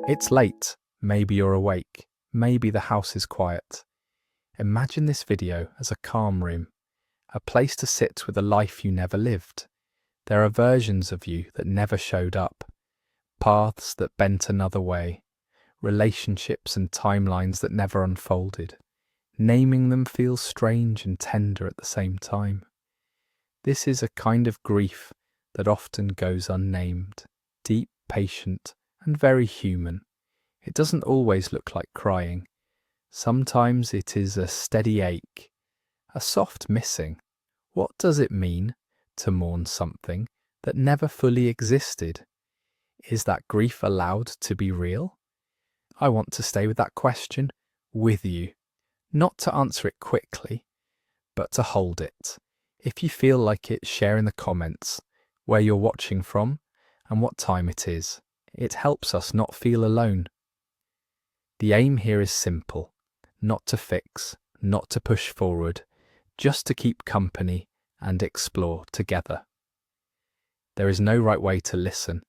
It's late, maybe you're awake, maybe the house is quiet. Imagine this video as a calm room, a place to sit with a life you never lived. There are versions of you that never showed up, paths that bent another way, relationships and timelines that never unfolded. Naming them feels strange and tender at the same time. This is a kind of grief that often goes unnamed, deep, patient, and very human. It doesn't always look like crying. Sometimes it is a steady ache, a soft missing. What does it mean to mourn something that never fully existed? Is that grief allowed to be real? I want to stay with that question with you, not to answer it quickly, but to hold it. If you feel like it, share in the comments where you're watching from and what time it is. It helps us not feel alone. The aim here is simple, not to fix, not to push forward, just to keep company and explore together. There is no right way to listen.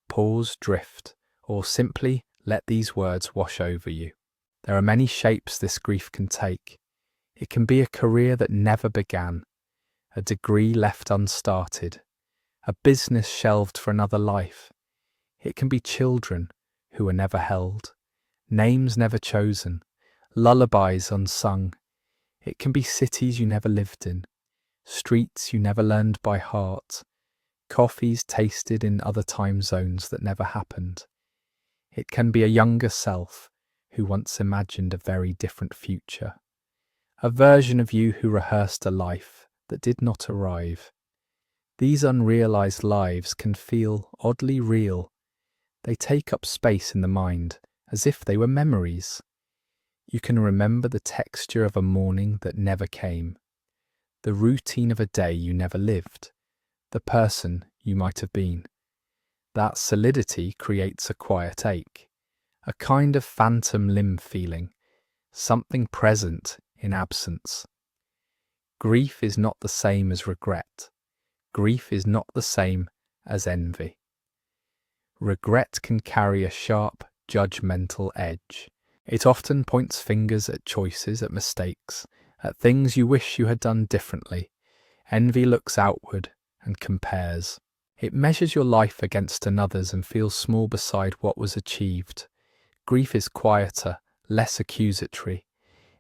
Pause, drift, or simply let these words wash over you. There are many shapes this grief can take. It can be a career that never began, a degree left unstarted, a business shelved for another life. It can be children who were never held, names never chosen, lullabies unsung. It can be cities you never lived in, streets you never learned by heart, coffees tasted in other time zones that never happened. It can be a younger self who once imagined a very different future, a version of you who rehearsed a life that did not arrive. These unrealized lives can feel oddly real. They take up space in the mind as if they were memories. You can remember the texture of a morning that never came, the routine of a day you never lived, the person you might have been. That solidity creates a quiet ache, a kind of phantom limb feeling, something present in absence. Grief is not the same as regret. Grief is not the same as envy. Regret can carry a sharp, judgmental edge. It often points fingers at choices, at mistakes, at things you wish you had done differently. Envy looks outward and compares. It measures your life against another's and feels small beside what was achieved. Grief is quieter, less accusatory.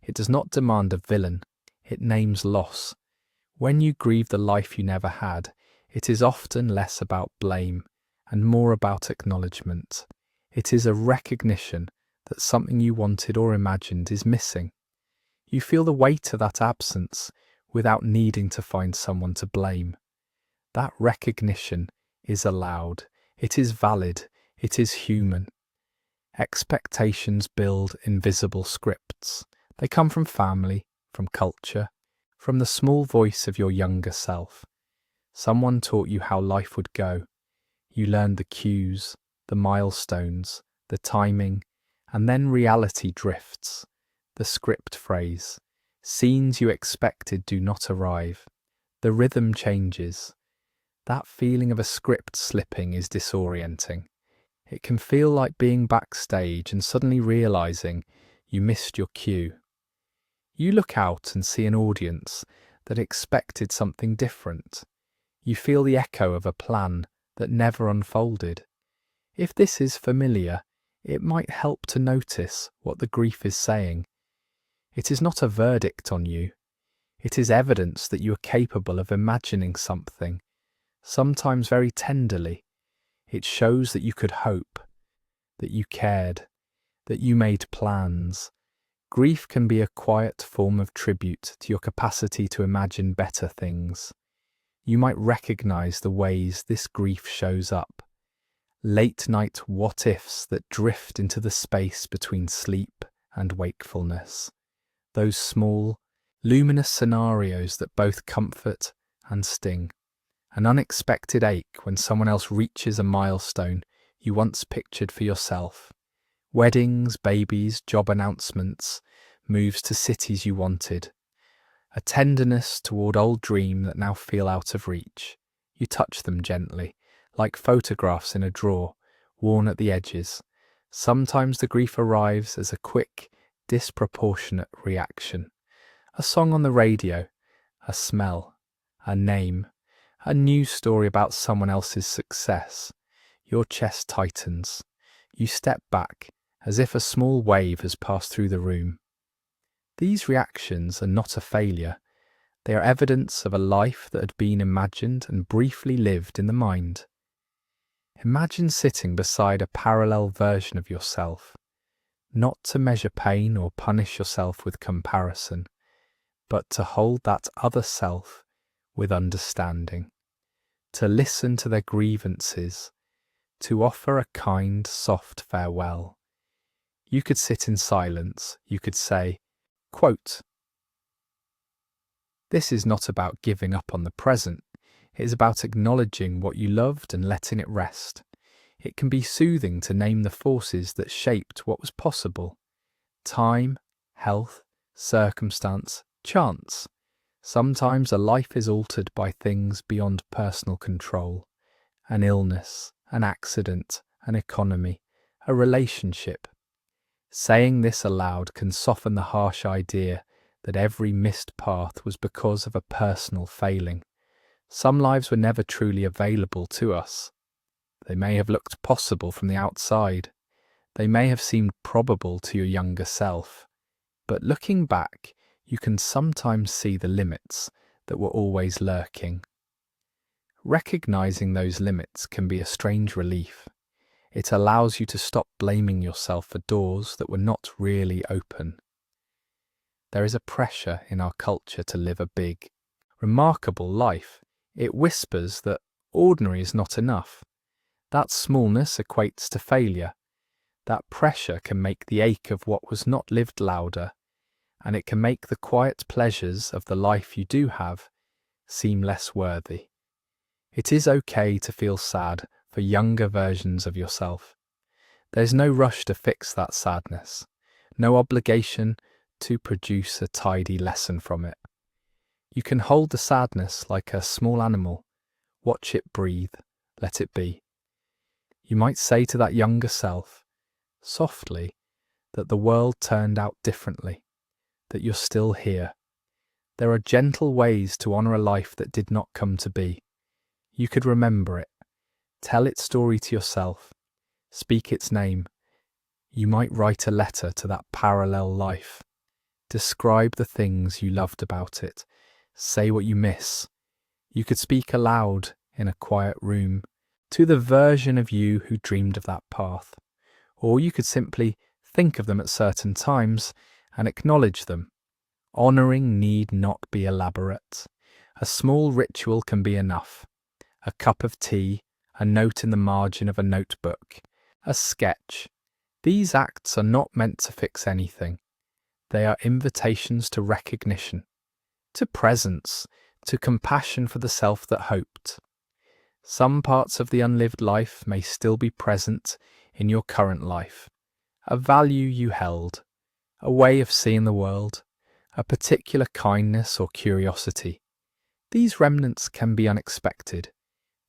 It does not demand a villain. It names loss. When you grieve the life you never had, it is often less about blame and more about acknowledgement. It is a recognition that something you wanted or imagined is missing. You feel the weight of that absence without needing to find someone to blame. That recognition is allowed. It is valid. It is human. Expectations build invisible scripts. They come from family, from culture, from the small voice of your younger self. Someone taught you how life would go. You learned the cues, the milestones, the timing, and then reality drifts. The script phrase. Scenes you expected do not arrive. The rhythm changes. That feeling of a script slipping is disorienting. It can feel like being backstage and suddenly realizing you missed your cue. You look out and see an audience that expected something different. You feel the echo of a plan that never unfolded. If this is familiar, it might help to notice what the grief is saying. It is not a verdict on you. It is evidence that you are capable of imagining something, sometimes very tenderly. It shows that you could hope, that you cared, that you made plans. Grief can be a quiet form of tribute to your capacity to imagine better things. You might recognize the ways this grief shows up. Late-night what-ifs that drift into the space between sleep and wakefulness. Those small, luminous scenarios that both comfort and sting. An unexpected ache when someone else reaches a milestone you once pictured for yourself. Weddings, babies, job announcements, moves to cities you wanted. A tenderness toward old dreams that now feel out of reach. You touch them gently, like photographs in a drawer, worn at the edges. Sometimes the grief arrives as a quick, disproportionate reaction. A song on the radio, a smell, a name, a news story about someone else's success. Your chest tightens. You step back, as if a small wave has passed through the room. These reactions are not a failure. They are evidence of a life that had been imagined and briefly lived in the mind. Imagine sitting beside a parallel version of yourself, not to measure pain or punish yourself with comparison, but to hold that other self with understanding, to listen to their grievances, to offer a kind, soft farewell. You could sit in silence. You could say, quote, "This is not about giving up on the present. It is about acknowledging what you loved and letting it rest. It can be soothing to name the forces that shaped what was possible. Time, health, circumstance, chance. Sometimes a life is altered by things beyond personal control. An illness, an accident, an economy, a relationship. Saying this aloud can soften the harsh idea that every missed path was because of a personal failing. Some lives were never truly available to us. They may have looked possible from the outside. They may have seemed probable to your younger self. But looking back, you can sometimes see the limits that were always lurking. Recognizing those limits can be a strange relief. It allows you to stop blaming yourself for doors that were not really open. There is a pressure in our culture to live a big, remarkable life. It whispers that ordinary is not enough. That smallness equates to failure. That pressure can make the ache of what was not lived louder, and it can make the quiet pleasures of the life you do have seem less worthy. It is okay to feel sad for younger versions of yourself. There's no rush to fix that sadness, no obligation to produce a tidy lesson from it. You can hold the sadness like a small animal, watch it breathe, let it be. You might say to that younger self, softly, that the world turned out differently, that you're still here. There are gentle ways to honour a life that did not come to be. You could remember it, tell its story to yourself, speak its name. You might write a letter to that parallel life. Describe the things you loved about it. Say what you miss. You could speak aloud in a quiet room to the version of you who dreamed of that path. Or you could simply think of them at certain times and acknowledge them. Honouring need not be elaborate. A small ritual can be enough. A cup of tea, a note in the margin of a notebook, a sketch. These acts are not meant to fix anything. They are invitations to recognition, to presence, to compassion for the self that hoped. Some parts of the unlived life may still be present in your current life. A value you held, a way of seeing the world, a particular kindness or curiosity. These remnants can be unexpected.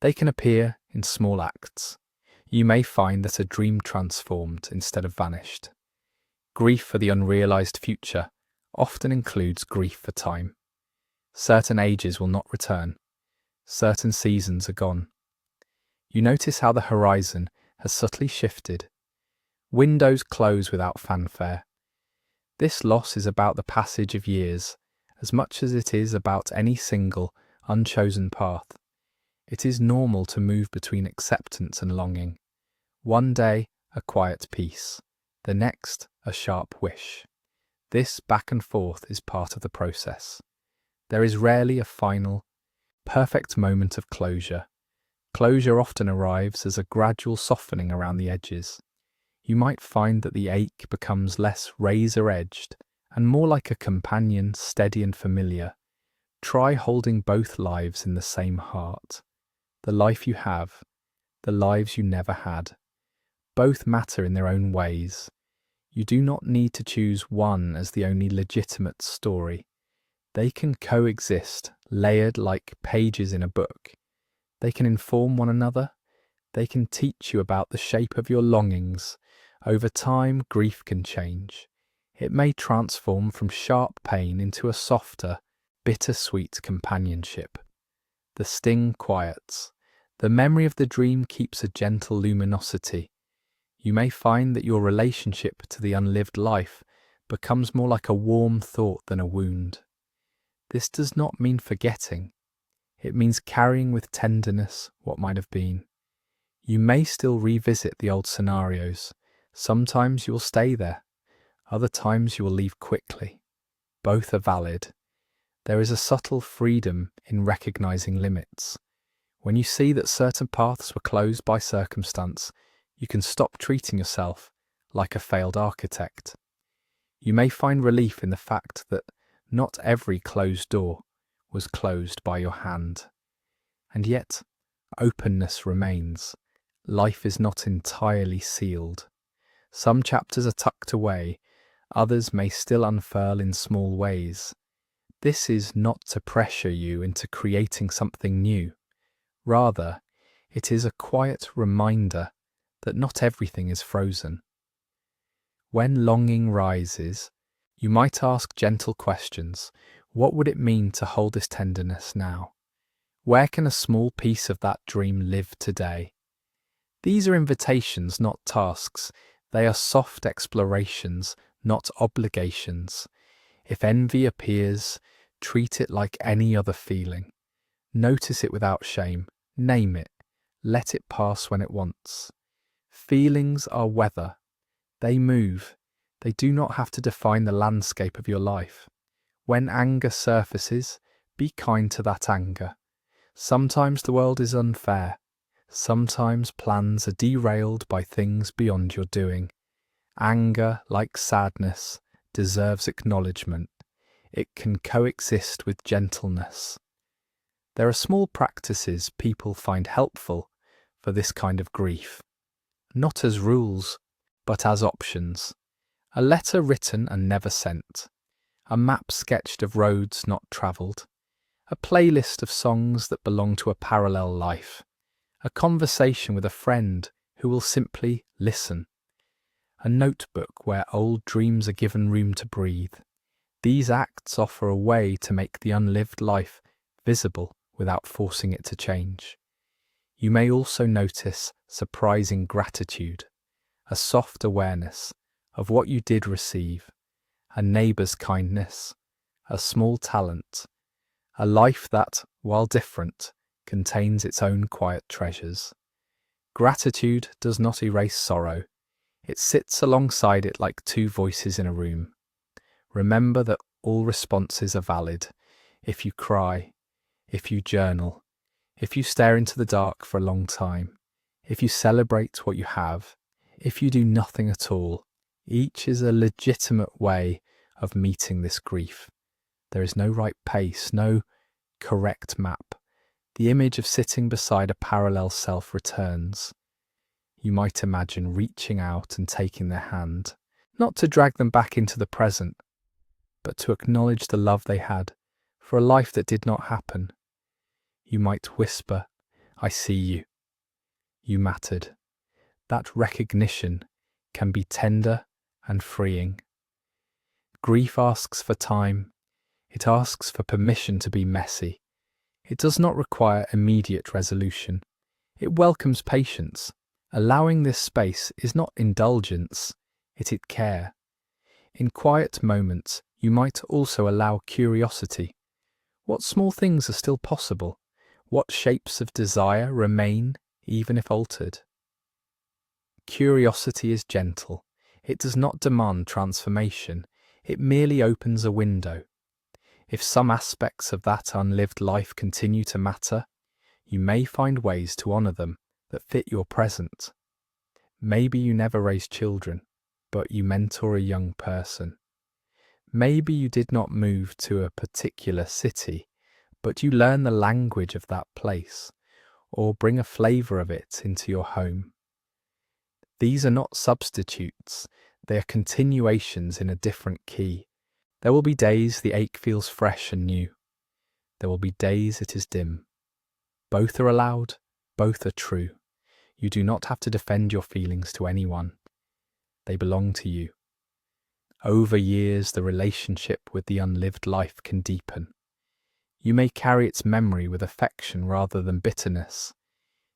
They can appear in small acts. You may find that a dream transformed instead of vanished. Grief for the unrealized future often includes grief for time. Certain ages will not return. Certain seasons are gone. You notice how the horizon has subtly shifted. Windows close without fanfare. This loss is about the passage of years, as much as it is about any single, unchosen path. It is normal to move between acceptance and longing. One day, a quiet peace. The next, a sharp wish. This back and forth is part of the process. There is rarely a final, perfect moment of closure. Closure often arrives as a gradual softening around the edges. You might find that the ache becomes less razor-edged and more like a companion, steady and familiar. Try holding both lives in the same heart. The life you have, the lives you never had. Both matter in their own ways. You do not need to choose one as the only legitimate story. They can coexist, layered like pages in a book. They can inform one another. They can teach you about the shape of your longings, Over time, grief can change. It may transform from sharp pain into a softer, bittersweet companionship. The sting quiets. The memory of the dream keeps a gentle luminosity. You may find that your relationship to the unlived life becomes more like a warm thought than a wound. This does not mean forgetting. It means carrying with tenderness what might have been. You may still revisit the old scenarios. Sometimes you will stay there. Other times you will leave quickly. Both are valid. There is a subtle freedom in recognizing limits. When you see that certain paths were closed by circumstance, you can stop treating yourself like a failed architect. You may find relief in the fact that not every closed door was closed by your hand. And yet, openness remains. Life is not entirely sealed. Some chapters are tucked away, others may still unfurl in small ways. This is not to pressure you into creating something new. Rather, it is a quiet reminder that not everything is frozen. When longing rises, you might ask gentle questions. What would it mean to hold this tenderness now? Where can a small piece of that dream live today? These are invitations, not tasks. They are soft explorations, not obligations. If envy appears, treat it like any other feeling. Notice it without shame. Name it. Let it pass when it wants. Feelings are weather. They move. They do not have to define the landscape of your life. When anger surfaces, be kind to that anger. Sometimes the world is unfair. Sometimes plans are derailed by things beyond your doing. Anger, like sadness, deserves acknowledgement. It can coexist with gentleness. There are small practices people find helpful for this kind of grief. Not as rules, but as options. A letter written and never sent. A map sketched of roads not travelled. A playlist of songs that belong to a parallel life. A conversation with a friend who will simply listen. A notebook where old dreams are given room to breathe. These acts offer a way to make the unlived life visible without forcing it to change. You may also notice surprising gratitude, a soft awareness of what you did receive, a neighbour's kindness, a small talent, a life that, while different, contains its own quiet treasures. Gratitude does not erase sorrow. It sits alongside it like two voices in a room. Remember that all responses are valid. If you cry, if you journal, if you stare into the dark for a long time, if you celebrate what you have, if you do nothing at all, each is a legitimate way of meeting this grief. There is no right pace, no correct map. The image of sitting beside a parallel self returns. You might imagine reaching out and taking their hand, not to drag them back into the present, but to acknowledge the love they had for a life that did not happen. You might whisper, "I see you. You mattered." That recognition can be tender and freeing. Grief asks for time. It asks for permission to be messy. It does not require immediate resolution. It welcomes patience. Allowing this space is not indulgence, it is care. In quiet moments, you might also allow curiosity. What small things are still possible? What shapes of desire remain, even if altered? Curiosity is gentle. It does not demand transformation. It merely opens a window. If some aspects of that unlived life continue to matter, you may find ways to honour them that fit your present. Maybe you never raised children, but you mentor a young person. Maybe you did not move to a particular city, but you learn the language of that place, or bring a flavour of it into your home. These are not substitutes, they are continuations in a different key. There will be days the ache feels fresh and new. There will be days it is dim. Both are allowed, both are true. You do not have to defend your feelings to anyone. they belong to you. Over years, the relationship with the unlived life can deepen. You may carry its memory with affection rather than bitterness.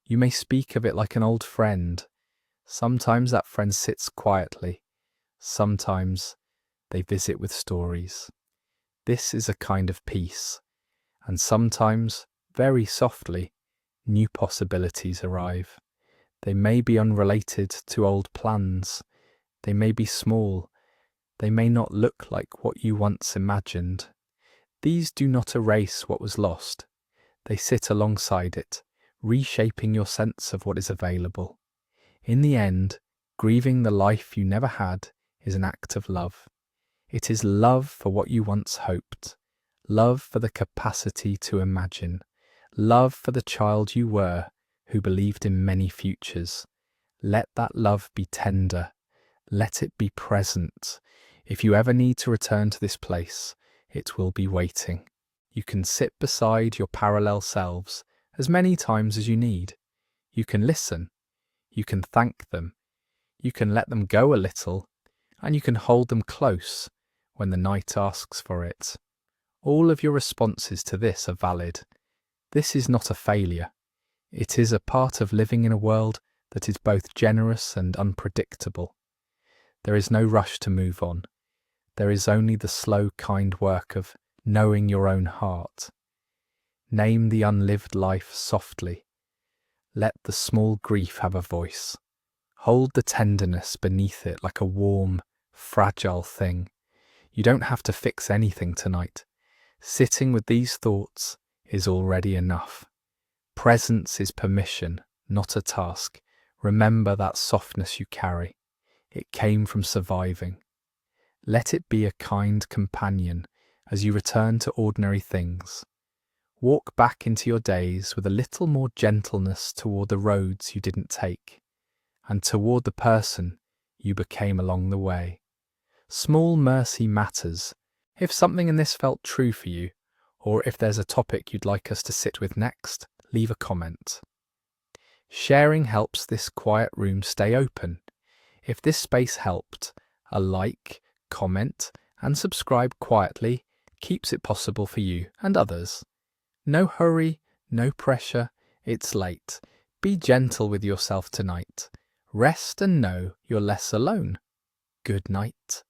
You may speak of it like an old friend. Sometimes that friend sits quietly. Sometimes they visit with stories. This is a kind of peace. And sometimes, very softly, new possibilities arrive. They may be unrelated to old plans. They may be small. They may not look like what you once imagined. These do not erase what was lost. They sit alongside it, reshaping your sense of what is available. In the end, grieving the life you never had is an act of love. It is love for what you once hoped, love for the capacity to imagine, love for the child you were who believed in many futures. Let that love be tender. Let it be present. If you ever need to return to this place, it will be waiting. You can sit beside your parallel selves as many times as you need. You can listen. You can thank them. You can let them go a little, and you can hold them close when the night asks for it. All of your responses to this are valid. This is not a failure. It is a part of living in a world that is both generous and unpredictable. There is no rush to move on. There is only the slow, kind work of knowing your own heart. Name the unlived life softly. Let the small grief have a voice. Hold the tenderness beneath it like a warm, fragile thing. You don't have to fix anything tonight. Sitting with these thoughts is already enough. Presence is permission, not a task. Remember that softness you carry. It came from surviving. Let it be a kind companion as you return to ordinary things. Walk back into your days with a little more gentleness toward the roads you didn't take, and toward the person you became along the way. Small mercy matters. If something in this felt true for you, or if there's a topic you'd like us to sit with next, leave a comment. Sharing helps this quiet room stay open. If this space helped, a like, comment, and subscribe quietly keeps it possible for you and others. No hurry, no pressure, it's late. Be gentle with yourself tonight. Rest and know you're less alone. Good night.